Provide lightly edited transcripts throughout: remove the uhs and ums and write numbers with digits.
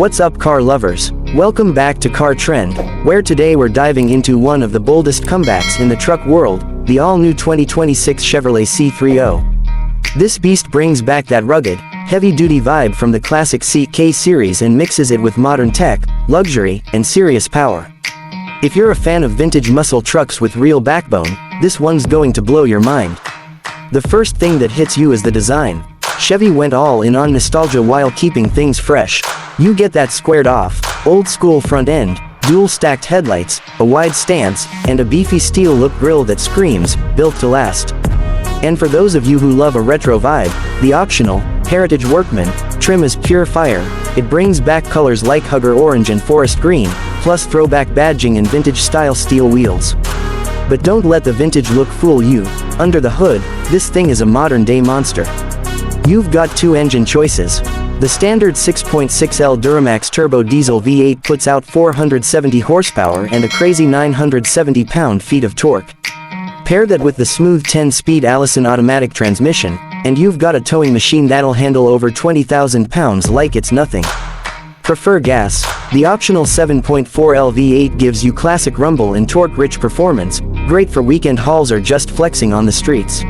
What's up, car lovers? Welcome back to Car Trend, where today we're diving into one of the boldest comebacks in the truck world, the all-new 2026 Chevrolet C30. This beast brings back that rugged, heavy-duty vibe from the classic CK series and mixes it with modern tech, luxury, and serious power. If you're a fan of vintage muscle trucks with real backbone, this one's going to blow your mind. The first thing that hits you is the design. Chevy went all in on nostalgia while keeping things fresh. You get that squared-off, old-school front end, dual-stacked headlights, a wide stance, and a beefy steel-look grille that screams, built to last. And for those of you who love a retro vibe, the optional, Heritage Workman, trim is pure fire. It brings back colors like Hugger Orange and Forest Green, plus throwback badging and vintage-style steel wheels. But don't let the vintage look fool you. Under the hood, this thing is a modern-day monster. You've got two engine choices. The standard 6.6L Duramax turbo diesel V8 puts out 470 horsepower and a crazy 970 pound-feet of torque. Pair that with the smooth 10-speed Allison automatic transmission, and you've got a towing machine that'll handle over 20,000 pounds like it's nothing. Prefer gas? The optional 7.4L V8 gives you classic rumble and torque-rich performance, great for weekend hauls or just flexing on the streets.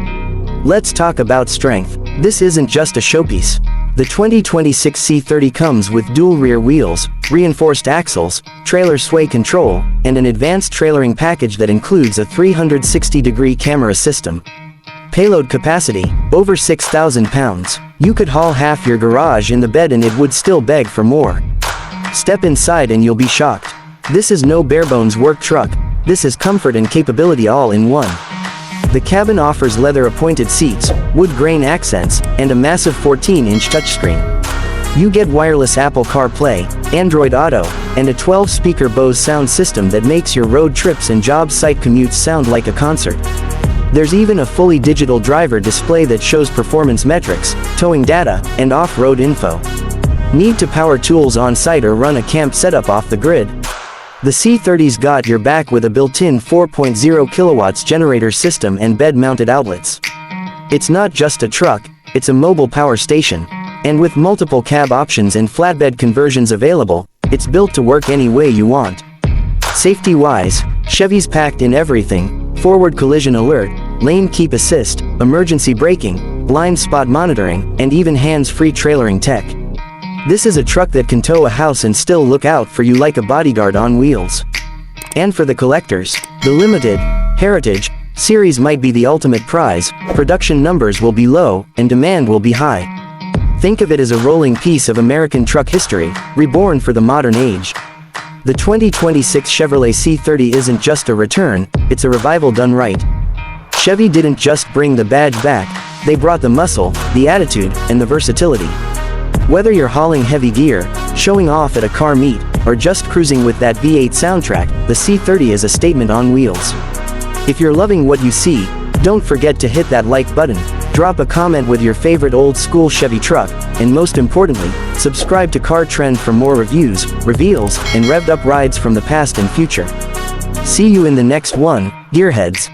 Let's talk about strength. This isn't just a showpiece. The 2026 C30 comes with dual rear wheels, reinforced axles, trailer sway control, and an advanced trailering package that includes a 360-degree camera system. Payload capacity, over 6,000 pounds. You could haul half your garage in the bed and it would still beg for more. Step inside and you'll be shocked. This is no bare-bones work truck. This is comfort and capability all in one. The cabin offers leather-appointed seats, wood grain accents, and a massive 14-inch touchscreen. You get wireless Apple CarPlay, Android Auto, and a 12-speaker Bose sound system that makes your road trips and job site commutes sound like a concert. There's even a fully digital driver display that shows performance metrics, towing data, and off-road info. Need to power tools on-site or run a camp setup off the grid? The C30's got your back with a built-in 4.0 kilowatts generator system and bed-mounted outlets. It's not just a truck, it's a mobile power station. And with multiple cab options and flatbed conversions available, it's built to work any way you want. Safety-wise, Chevy's packed in everything: forward collision alert, lane keep assist, emergency braking, blind spot monitoring, and even hands-free trailering tech. This is a truck that can tow a house and still look out for you like a bodyguard on wheels. And for the collectors, the limited, Heritage, series might be the ultimate prize. Production numbers will be low, and demand will be high. Think of it as a rolling piece of American truck history, reborn for the modern age. The 2026 Chevrolet C30 isn't just a return, it's a revival done right. Chevy didn't just bring the badge back, they brought the muscle, the attitude, and the versatility. Whether you're hauling heavy gear, showing off at a car meet, or just cruising with that V8 soundtrack, the C30 is a statement on wheels. If you're loving what you see, don't forget to hit that like button, drop a comment with your favorite old-school Chevy truck, and most importantly, subscribe to Car Trend for more reviews, reveals, and revved-up rides from the past and future. See you in the next one, gearheads.